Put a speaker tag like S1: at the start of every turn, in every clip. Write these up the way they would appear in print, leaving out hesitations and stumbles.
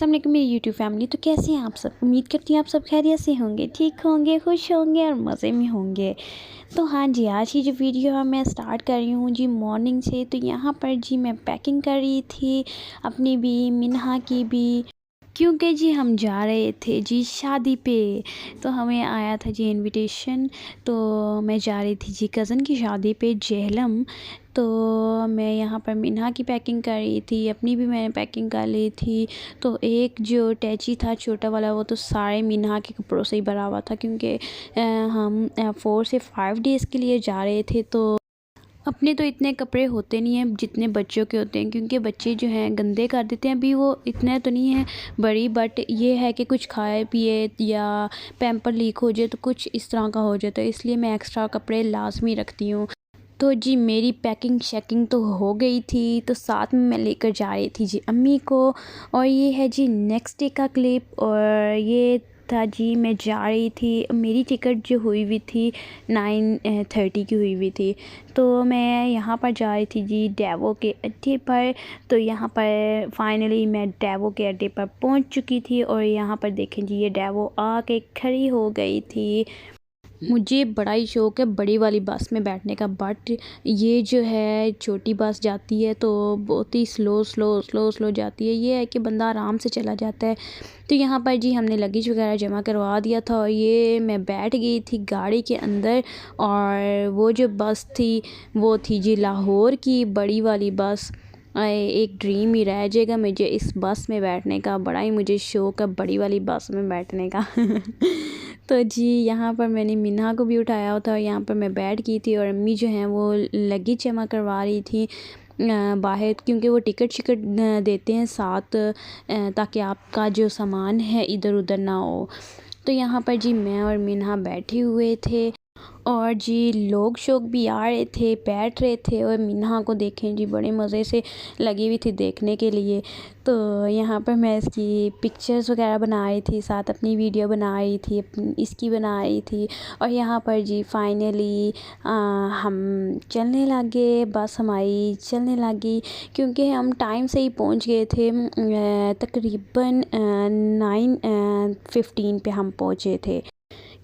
S1: अस्सलाम वालेकुम मेरी यूट्यूब फैमिली। तो कैसे हैं आप सब? उम्मीद करती हूँ आप सब खैरियत से होंगे, ठीक होंगे, खुश होंगे और मज़े में होंगे। तो हाँ जी, आज की जो वीडियो है मैं स्टार्ट कर रही हूँ जी मॉर्निंग से। तो यहाँ पर जी मैं पैकिंग कर रही थी अपनी भी, मिन्हा की भी, क्योंकि जी हम जा रहे थे जी शादी पे। तो हमें आया था जी इनविटेशन। तो मैं जा रही थी जी कज़न की शादी पे जेहलम। तो मैं यहाँ पर मिन्हा की पैकिंग कर रही थी, अपनी भी मैंने पैकिंग कर ली थी। तो एक जो अटैची था छोटा वाला, वो तो सारे मिन्हा के कपड़ों से ही भरा हुआ था, क्योंकि हम 4 से 5 डेज़ के लिए जा रहे थे। तो अपने तो इतने कपड़े होते नहीं हैं जितने बच्चों के होते हैं, क्योंकि बच्चे जो हैं गंदे कर देते हैं। अभी वो इतना तो नहीं है बड़ी, बट ये है कि कुछ खाए पिए या पैम्पर लीक हो जाए तो कुछ इस तरह का हो जाता है, इसलिए मैं एक्स्ट्रा कपड़े लाजमी रखती हूँ। तो जी मेरी पैकिंग शैकिंग तो हो गई थी। तो साथ में मैं लेकर जा रही थी जी अम्मी को। और ये है जी नेक्स्ट डे का क्लिप। और ये था जी मैं जा रही थी, मेरी टिकट जो हुई हुई थी 9:30 की हुई हुई थी। तो मैं यहाँ पर जा रही थी जी डेवो के अड्डे पर। तो यहाँ पर फाइनली मैं डेवो के अड्डे पर पहुँच चुकी थी। और यहाँ पर देखें जी ये डेवो आके खड़ी हो गई थी। मुझे बड़ा ही शौक़ है बड़ी वाली बस में बैठने का, बट ये जो है छोटी बस जाती है तो बहुत ही स्लो जाती है। ये है कि बंदा आराम से चला जाता है। तो यहाँ पर जी हमने लगेज वगैरह जमा करवा दिया था और ये मैं बैठ गई थी गाड़ी के अंदर। और वो जो बस थी वो थी जी लाहौर की बड़ी वाली बस। एक ड्रीम ही रह जाएगा मुझे इस बस में बैठने का, बड़ा ही मुझे शौक़ है बड़ी वाली बस में बैठने का। तो जी यहाँ पर मैंने मिन्हा को भी उठाया था और यहाँ पर मैं बैठ गई थी। और अम्मी जो हैं वो लगेज जमा करवा रही थी बाहर, क्योंकि वो टिकट शिकट देते हैं साथ, ताकि आपका जो सामान है इधर उधर ना हो। तो यहाँ पर जी मैं और मिन्हा बैठे हुए थे और जी लोग शोक भी आ रहे थे, बैठ रहे थे। और मिन्हा को देखें जी बड़े मज़े से लगी हुई थी देखने के लिए। तो यहाँ पर मैं इसकी पिक्चर्स वगैरह बना रही थी, साथ अपनी वीडियो बना रही थी, इसकी बना रही थी। और यहाँ पर जी फाइनली हम चलने लगे, बस हमारी चलने लगी, क्योंकि हम टाइम से ही पहुँच गए थे। तकरीबन 9:15 पे हम पहुँचे थे,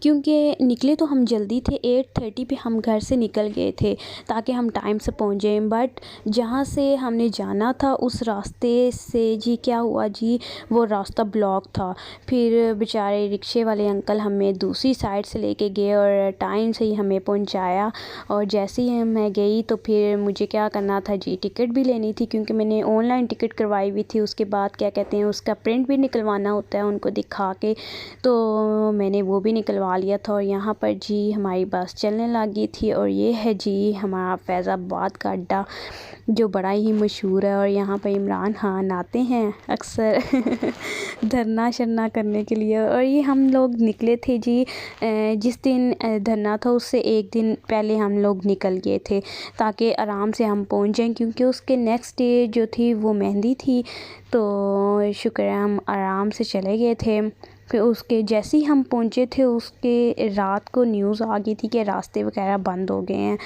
S1: क्योंकि निकले तो हम जल्दी थे। 8:30 पे हम घर से निकल गए थे ताकि हम टाइम से पहुँच जाएँ। बट जहाँ से हमने जाना था उस रास्ते से जी क्या हुआ जी, वो रास्ता ब्लॉक था। फिर बेचारे रिक्शे वाले अंकल हमें दूसरी साइड से लेके गए और टाइम से ही हमें पहुँचाया। और जैसे ही मैं गई तो फिर मुझे क्या करना था जी, टिकट भी लेनी थी, क्योंकि मैंने ऑनलाइन टिकट करवाई हुई थी। उसके बाद क्या कहते हैं उसका प्रिंट भी निकलवाना होता है उनको दिखा के, तो मैंने वो भी निकलवा लिया था। और यहाँ पर जी हमारी बस चलने लगी थी। और ये है जी हमारा फैज़ाबाद का अड्डा जो बड़ा ही मशहूर है। और यहाँ पर इमरान खान आते हैं अक्सर धरना शरना करने के लिए। और ये हम लोग निकले थे जी, जिस दिन धरना था उससे एक दिन पहले हम लोग निकल गए थे ताकि आराम से हम पहुँच जाएं, क्योंकि उसके नेक्स्ट डे जो थी वो मेहंदी थी। तो शुक्र है हम आराम से चले गए थे। फिर उसके जैसे ही हम पहुँचे थे उसके रात को न्यूज़ आ गई थी कि रास्ते वगैरह बंद हो गए हैं।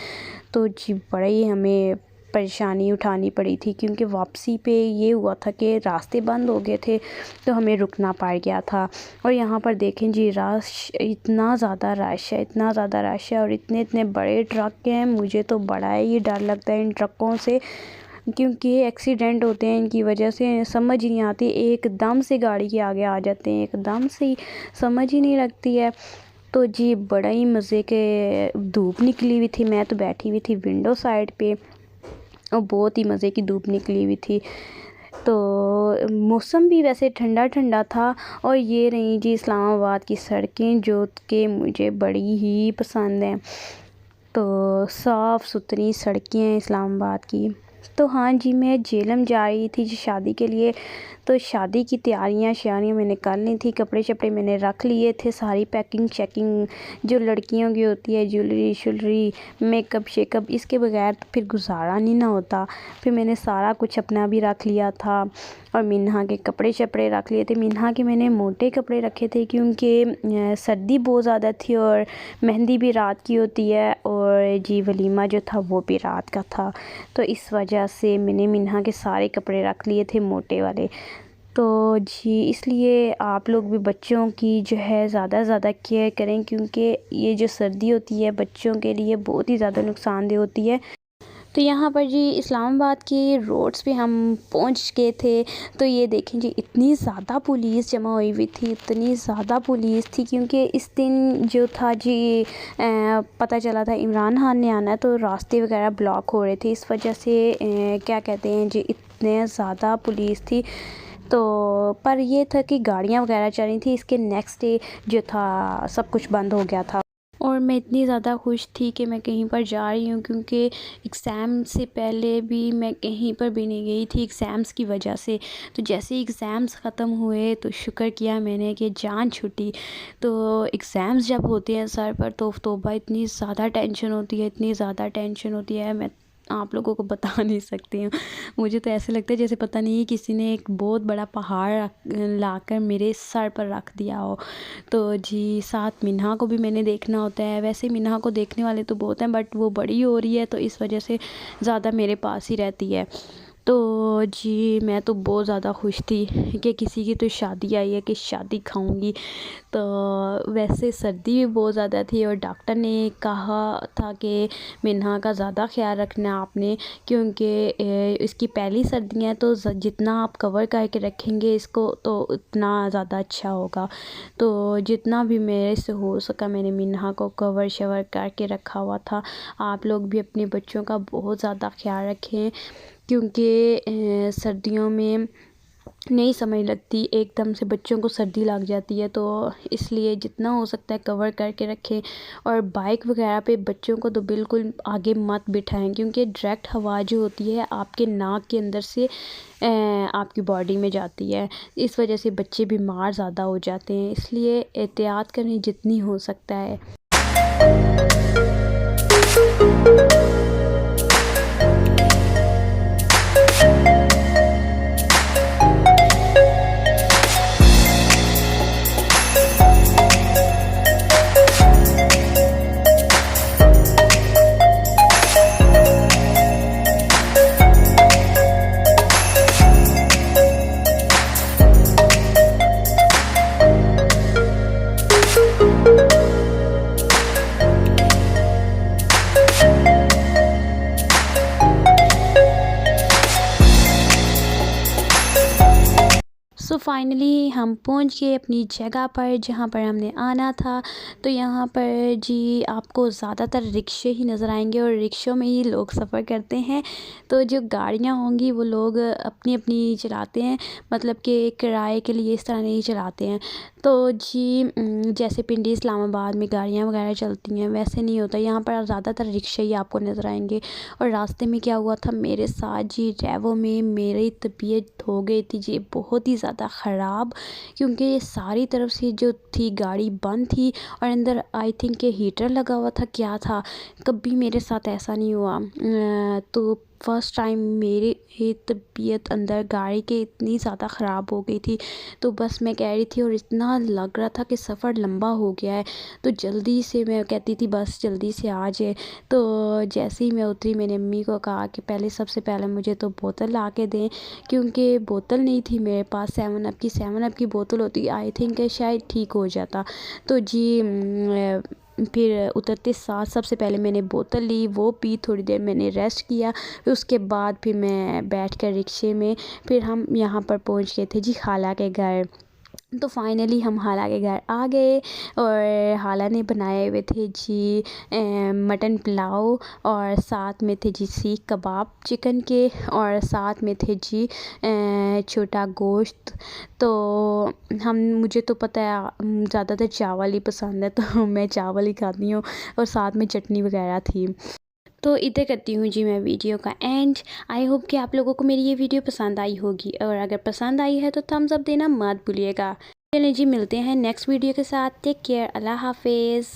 S1: तो जी बड़ा ही हमें परेशानी उठानी पड़ी थी, क्योंकि वापसी पे ये हुआ था कि रास्ते बंद हो गए थे तो हमें रुकना पड़ गया था। और यहाँ पर देखें जी रश, इतना ज़्यादा रश है, इतना ज़्यादा रश है। और इतने इतने बड़े ट्रक हैं, मुझे तो बड़ा ही डर लगता है इन ट्रकों से, क्योंकि एक्सीडेंट होते हैं इनकी वजह से। समझ ही नहीं आती, एकदम से गाड़ी के आगे आ जाते हैं, एकदम से ही समझ ही नहीं लगती है। तो जी बड़ा ही मज़े के, धूप निकली हुई थी, मैं तो बैठी हुई थी विंडो साइड पे और बहुत ही मज़े की धूप निकली हुई थी। तो मौसम भी वैसे ठंडा ठंडा था। और ये रही जी इस्लामाबाद की सड़कें जो कि मुझे बड़ी ही पसंद हैं। तो साफ़ सुथरी सड़कें हैं इस्लामाबाद की। तो हाँ जी मैं जेहलम जा रही थी जी शादी के लिए। तो शादी की तैयारियां श्यारियाँ मैंने कर ली थी, कपड़े शपड़े मैंने रख लिए थे, सारी पैकिंग शैकिंग जो लड़कियों की होती है, ज्वेलरी शुलरी, मेकअप शेकअप, इसके बगैर तो फिर गुजारा नहीं ना होता। फिर मैंने सारा कुछ अपना भी रख लिया था और मिन्हा के कपड़े शपड़े रख लिए थे। मिन्हा के मैंने मोटे कपड़े रखे थे क्योंकि सर्दी बहुत ज़्यादा थी और मेहंदी भी रात की होती है और जी वलीमा जो था वो भी रात का था। तो इस वजह से मैंने मिन्हा के सारे कपड़े रख लिए थे मोटे वाले। तो जी इसलिए आप लोग भी बच्चों की जो है ज़्यादा से ज़्यादा केयर करें, क्योंकि ये जो सर्दी होती है बच्चों के लिए बहुत ही ज़्यादा नुकसानदेह होती है। तो यहाँ पर जी इस्लामाबाद के रोड्स पे हम पहुँच गए थे। तो ये देखें जी इतनी ज़्यादा पुलिस जमा हुई हुई थी, इतनी ज़्यादा पुलिस थी, क्योंकि इस दिन जो था जी पता चला था इमरान खान ने आना है, तो रास्ते वगैरह ब्लॉक हो रहे थे। इस वजह से क्या कहते हैं जी इतने ज़्यादा पुलिस थी। तो पर ये था कि गाड़ियाँ वगैरह चल रही थी। इसके नेक्स्ट डे जो था सब कुछ बंद हो गया था। और मैं इतनी ज़्यादा खुश थी कि मैं कहीं पर जा रही हूँ, क्योंकि एग्ज़ाम से पहले भी मैं कहीं पर भी नहीं गई थी एग्ज़ाम्स की वजह से। तो जैसे एग्ज़ाम्स ख़त्म हुए तो शुक्र किया मैंने कि जान छूटी। तो एग्ज़ाम्स जब होते हैं सर पर तो तौबा इतनी ज़्यादा टेंशन होती है, इतनी ज़्यादा टेंशन होती है, मैं आप लोगों को बता नहीं सकती हूँ। मुझे तो ऐसे लगता है जैसे पता नहीं किसी ने एक बहुत बड़ा पहाड़ लाकर मेरे सर पर रख दिया हो। तो जी साथ मिन्हा को भी मैंने देखना होता है। वैसे मिन्हा को देखने वाले तो बहुत हैं, बट वो बड़ी हो रही है तो इस वजह से ज़्यादा मेरे पास ही रहती है। तो जी मैं तो बहुत ज़्यादा खुश थी कि किसी की तो शादी आई है कि शादी खाऊंगी। तो वैसे सर्दी भी बहुत ज़्यादा थी और डॉक्टर ने कहा था कि मिन्हा का ज़्यादा ख्याल रखना आपने, क्योंकि इसकी पहली सर्दी है, तो जितना आप कवर करके रखेंगे इसको तो उतना ज़्यादा अच्छा होगा। तो जितना भी मेरे से हो सका मैंने मिन्हा को कवर शवर करके रखा हुआ था। आप लोग भी अपने बच्चों का बहुत ज़्यादा ख्याल रखें, क्योंकि सर्दियों में नहीं समझ लगती, एकदम से बच्चों को सर्दी लग जाती है। तो इसलिए जितना हो सकता है कवर करके रखें। और बाइक वगैरह पे बच्चों को तो बिल्कुल आगे मत बिठाएं, क्योंकि डायरेक्ट हवा जो होती है आपके नाक के अंदर से आपकी बॉडी में जाती है। इस वजह से बच्चे बीमार ज़्यादा हो जाते हैं, इसलिए एहतियात करें जितनी हो सकता है। सो फाइनली हम पहुंच गए अपनी जगह पर जहां पर हमने आना था। तो यहाँ पर जी आपको ज़्यादातर रिक्शे ही नज़र आएंगे और रिक्शों में ही लोग सफ़र करते हैं। तो जो गाड़ियाँ होंगी वो लोग अपनी अपनी चलाते हैं, मतलब कि किराए के लिए इस तरह नहीं चलाते हैं। तो जी जैसे पिंडी इस्लामाबाद में गाड़ियाँ वगैरह चलती हैं वैसे नहीं होता, यहाँ पर ज़्यादातर रिक्शे ही आपको नज़र आएंगे। और रास्ते में क्या हुआ था मेरे साथ जी, रेवो में मेरी तबीयत हो गई थी जी बहुत ही ज़्यादा ख़राब, क्योंकि सारी तरफ से जो थी गाड़ी बंद थी और अंदर आई थिंक के हीटर लगा हुआ था, क्या था, कभी मेरे साथ ऐसा नहीं हुआ। तो फ़र्स्ट टाइम मेरी तबीयत अंदर गाड़ी के इतनी ज़्यादा ख़राब हो गई थी। तो बस मैं कह रही थी और इतना लग रहा था कि सफ़र लंबा हो गया है, तो जल्दी से मैं कहती थी बस जल्दी से आ जाए। तो जैसे ही मैं उतरी मैंने अम्मी को कहा कि पहले सबसे पहले मुझे तो बोतल ला के दें, क्योंकि बोतल नहीं थी मेरे पास। 7 अप की बोतल होती आई थिंक शायद ठीक हो जाता। तो जी फिर उतरते साथ सबसे पहले मैंने बोतल ली, वो पी, थोड़ी देर मैंने रेस्ट किया, फिर उसके बाद फिर मैं बैठ कर रिक्शे में फिर हम यहाँ पर पहुँच गए थे जी खाला के घर। तो फाइनली हम खाला के घर आ गए और खाला ने बनाए हुए थे जी मटन पुलाव, और साथ में थे जी सीख कबाब चिकन के, और साथ में थे जी छोटा गोश्त। तो मुझे तो पता है ज़्यादातर चावल ही पसंद है, तो मैं चावल ही खाती हूँ, और साथ में चटनी वगैरह थी। तो इधर करती हूँ जी मैं वीडियो का एंड। आई होप कि आप लोगों को मेरी ये वीडियो पसंद आई होगी, और अगर पसंद आई है तो थम्स अप देना मत भूलिएगा। चलिए जी मिलते हैं नेक्स्ट वीडियो के साथ। टेक केयर, अल्लाह हाफिज़।